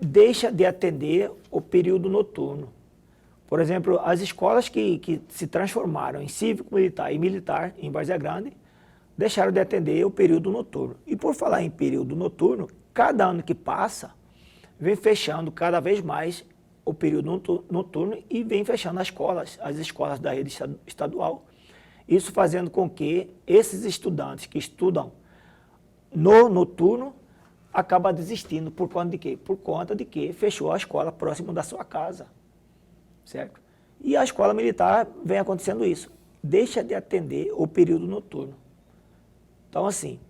deixa de atender o período noturno. Por exemplo, as escolas que se transformaram em cívico-militar e militar em Várzea Grande, deixaram de atender o período noturno. E por falar em período noturno, cada ano que passa, vem fechando cada vez mais o período noturno e vem fechando as escolas da rede estadual. Isso fazendo com que esses estudantes que estudam no noturno acabam desistindo. Por conta de quê? Por conta de que fechou a escola próximo da sua casa, certo? E a escola militar vem acontecendo isso. Deixa de atender o período noturno. Então, assim,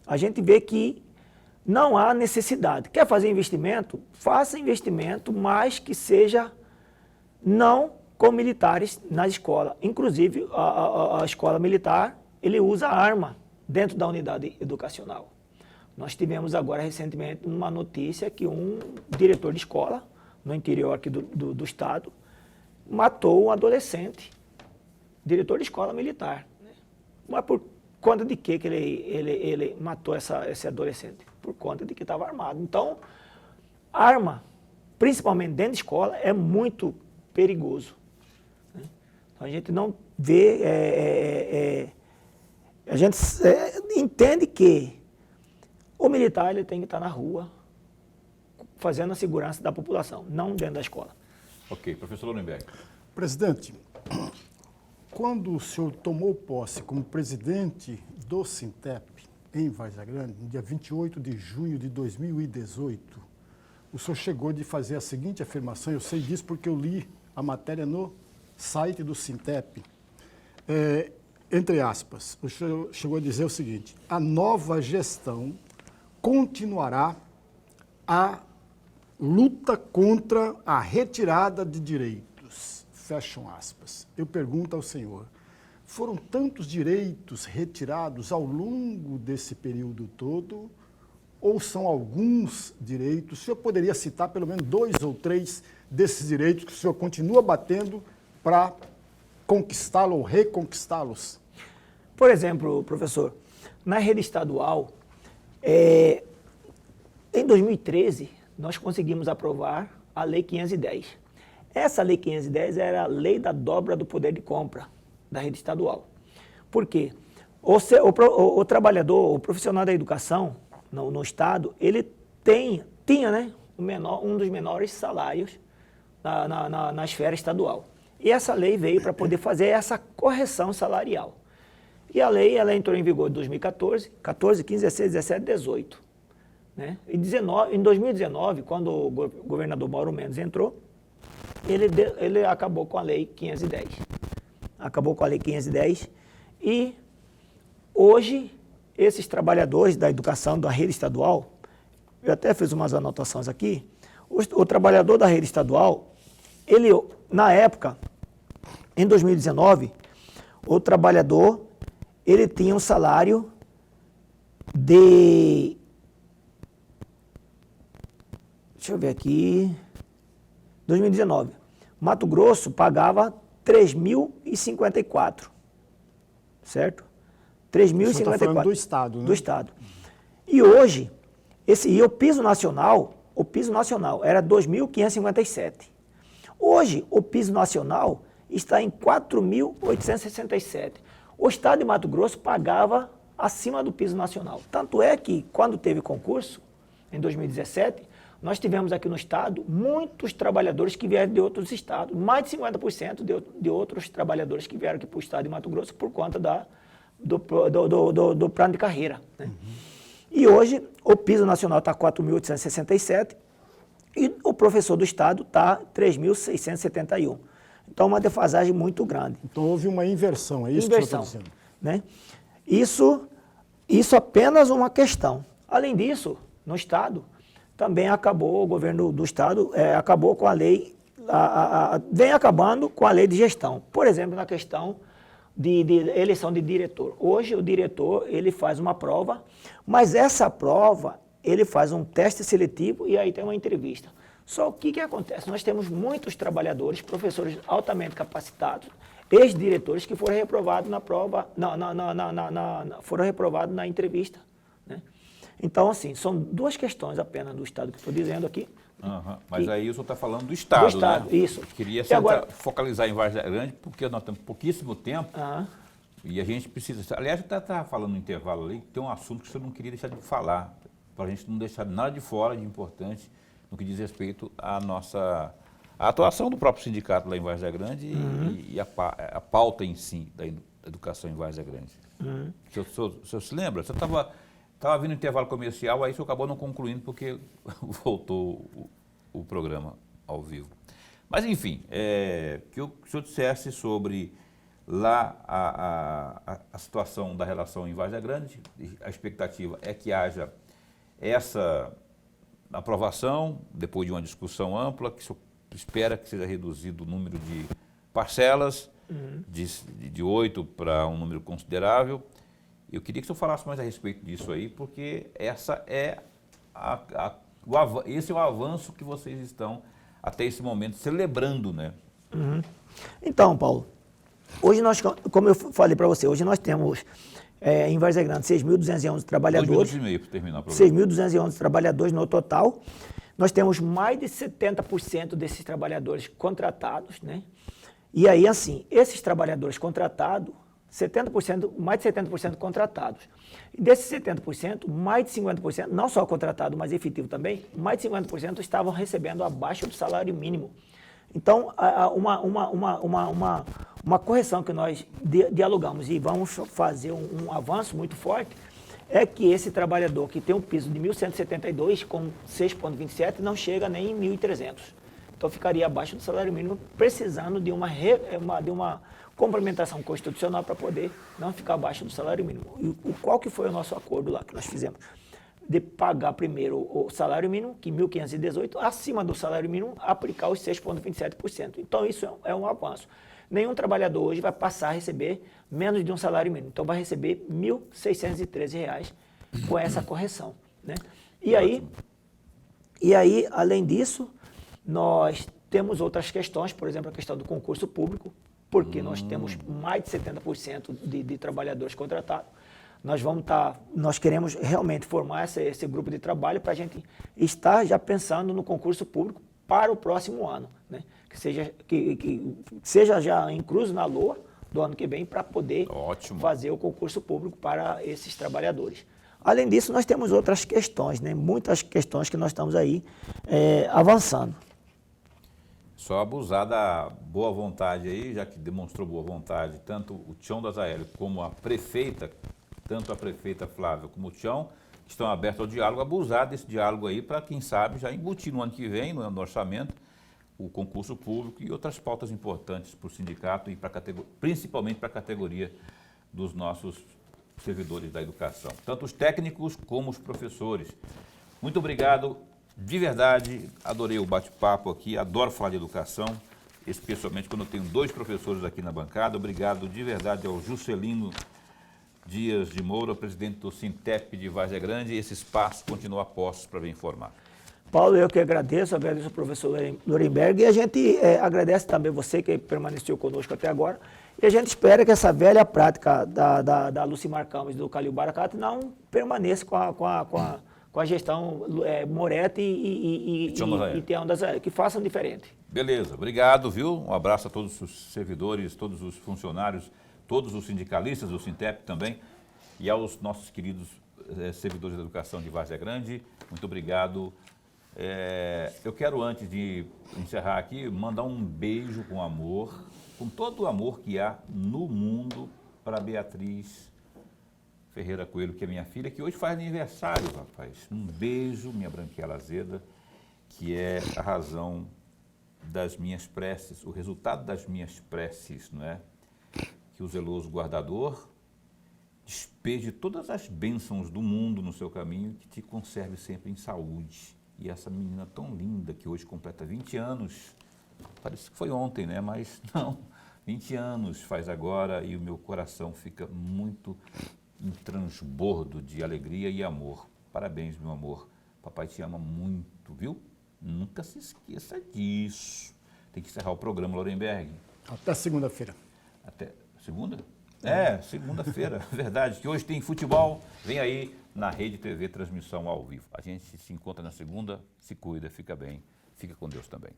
a gente vê que não há necessidade. Quer fazer investimento? Faça investimento, mas que seja não com militares na escola. Inclusive, a escola militar, ele usa arma dentro da unidade educacional. Nós tivemos agora, recentemente, uma notícia que um diretor de escola, no interior aqui do estado, matou um adolescente, diretor de escola militar. Mas por conta de que ele matou esse adolescente? Por conta de que estava armado. Então, arma, principalmente dentro de escola, é muito perigoso. Então, a gente não vê, a gente entende que o militar ele tem que estar na rua, fazendo a segurança da população, não dentro da escola. Ok, professor Lorenberg. Presidente, quando o senhor tomou posse como presidente do Sintep em Várzea Grande, no dia 28 de junho de 2018, o senhor chegou de fazer a seguinte afirmação, eu sei disso porque eu li a matéria no site do Sintep, entre aspas, o senhor chegou a dizer o seguinte: a nova gestão continuará a luta contra a retirada de direitos, fecham aspas. Eu pergunto ao senhor, foram tantos direitos retirados ao longo desse período todo, ou são alguns direitos? O senhor poderia citar pelo menos 2 ou 3 desses direitos que o senhor continua batendo para conquistá-los ou reconquistá-los? Por exemplo, professor, na rede estadual, em 2013, nós conseguimos aprovar a Lei 510. Essa Lei 510 era a lei da dobra do poder de compra da rede estadual. Por quê? O trabalhador, o profissional da educação no Estado, ele tinha né, um dos menores salários na esfera estadual. E essa lei veio para poder fazer essa correção salarial. E a lei ela entrou em vigor em 2014, 14, 15, 16, 17, 18. Né? Em 2019, quando o governador Mauro Mendes entrou, ele acabou com a Lei 510. Acabou com a Lei 510 e hoje esses trabalhadores da educação da rede estadual, eu até fiz umas anotações aqui, o trabalhador da rede estadual, ele, na época, em 2019, o trabalhador, ele tinha um salário de... Deixa eu ver aqui... 2019. Mato Grosso pagava 3.054, certo? 3.054. Você está falando do Estado, né? Do Estado. E hoje, o piso nacional era 2.557. Hoje, o piso nacional está em 4.867. O Estado de Mato Grosso pagava acima do piso nacional. Tanto é que, quando teve concurso, em 2017, nós tivemos aqui no Estado muitos trabalhadores que vieram de outros estados, mais de 50% de outros trabalhadores que vieram aqui para o Estado de Mato Grosso por conta do plano de carreira. Né? Uhum. E hoje o piso nacional está 4.867 e o professor do Estado está 3.671. Então, uma defasagem muito grande. Então, houve uma inversão, é isso que você está dizendo? Né? Isso apenas uma questão. Além disso, no Estado, também acabou, o governo do Estado acabou com a lei, vem acabando com a lei de gestão. Por exemplo, na questão de eleição de diretor. Hoje, o diretor, ele faz uma prova, mas essa prova, ele faz um teste seletivo e aí tem uma entrevista. Só o que acontece? Nós temos muitos trabalhadores, professores altamente capacitados, ex-diretores que foram reprovados na prova, foram reprovados na entrevista. Né? Então, assim, são 2 questões apenas do Estado que estou dizendo aqui. Uhum. Mas aí o senhor está falando do Estado, Estado, né? Isso. Queria focalizar em Várzea Grande, porque nós temos pouquíssimo tempo e a gente precisa... Aliás, eu estava falando no intervalo ali, tem um assunto que o senhor não queria deixar de falar, para a gente não deixar nada de fora de importante no que diz respeito à nossa... a atuação do próprio sindicato lá em Várzea Grande e a pauta em si da educação em Várzea Grande. O senhor se lembra? Você estava vindo no intervalo comercial, aí o senhor acabou não concluindo porque voltou o programa ao vivo. Mas, enfim, que o senhor dissesse sobre lá a situação da relação em Várzea Grande. A expectativa é que haja essa aprovação, depois de uma discussão ampla, que o senhor espera que seja reduzido o número de parcelas, de 8 para um número considerável. Eu queria que o senhor falasse mais a respeito disso aí, porque essa é esse é o avanço que vocês estão, até esse momento, celebrando, né? Então, Paulo, hoje nós, como eu falei para você, hoje nós temos em Várzea Grande 6.211 trabalhadores. 2 minutos e meio para terminar o programa. 6.211 trabalhadores no total. Nós temos mais de 70% desses trabalhadores contratados, né? E aí, assim, esses trabalhadores contratados, 70%, mais de 70% contratados. E desses 70%, mais de 50%, não só contratado, mas efetivo também, mais de 50% estavam recebendo abaixo do salário mínimo. Então, uma correção que nós dialogamos e vamos fazer um avanço muito forte é que esse trabalhador que tem um piso de 1.172 com 6,27 não chega nem em 1.300. Então, ficaria abaixo do salário mínimo, precisando de uma complementação constitucional para poder não ficar abaixo do salário mínimo. E qual que foi o nosso acordo lá que nós fizemos? De pagar primeiro o salário mínimo, que 1.518, acima do salário mínimo, aplicar os 6,27%. Então, isso é um avanço. Nenhum trabalhador hoje vai passar a receber menos de um salário mínimo. Então, vai receber R$ 1.613 com essa correção, né? E aí, além disso, nós temos outras questões, por exemplo, a questão do concurso público, porque nós temos mais de 70% de trabalhadores contratados. Nós queremos realmente formar esse grupo de trabalho para a gente estar já pensando no concurso público para o próximo ano, né? Que seja já incluso na LOA do ano que vem para poder fazer o concurso público para esses trabalhadores. Além disso, nós temos outras questões, né? Muitas questões que nós estamos aí avançando. Só abusar da boa vontade aí, já que demonstrou boa vontade, tanto o Tião do Azaélio como a prefeita, tanto a prefeita Flávia como o Tião, estão abertos ao diálogo, abusar desse diálogo aí para, quem sabe, já embutir no ano que vem, no orçamento, o concurso público e outras pautas importantes para o sindicato e principalmente para a categoria dos nossos servidores da educação, tanto os técnicos como os professores. Muito obrigado, de verdade, adorei o bate-papo aqui, adoro falar de educação, especialmente quando eu tenho 2 professores aqui na bancada. Obrigado de verdade ao Juscelino Dias de Moura, presidente do Sintep de Várzea Grande, e esse espaço continua a postos para vir informar. Paulo, eu que agradeço ao professor Lorenberg, e a gente agradece também você que permaneceu conosco até agora, e a gente espera que essa velha prática da Lucimar Campos e do Calil Baracato não permaneça com a gestão Moretti e Tião das Aéreas, que façam diferente. Beleza, obrigado, viu? Um abraço a todos os servidores, todos os funcionários, todos os sindicalistas do Sintep também, e aos nossos queridos servidores da educação de Várzea Grande, muito obrigado. Eu quero, antes de encerrar aqui, mandar um beijo com amor, com todo o amor que há no mundo, para Beatriz Ferreira Coelho, que é minha filha, que hoje faz aniversário, rapaz. Um beijo, minha branquela azeda, que é a razão das minhas preces, o resultado das minhas preces, não é? Que o zeloso guardador despeje todas as bênçãos do mundo no seu caminho, que te conserve sempre em saúde. E essa menina tão linda, que hoje completa 20 anos, parece que foi ontem, né? Mas não, 20 anos faz agora, e o meu coração fica muito em transbordo de alegria e amor. Parabéns, meu amor. Papai te ama muito, viu? Nunca se esqueça disso. Tem que encerrar o programa, Lorenberg. Até segunda-feira. Até segunda? Segunda-feira, verdade. Que hoje tem futebol. Vem aí na Rede TV, transmissão ao vivo. A gente se encontra na segunda. Se cuida, fica bem. Fica com Deus também.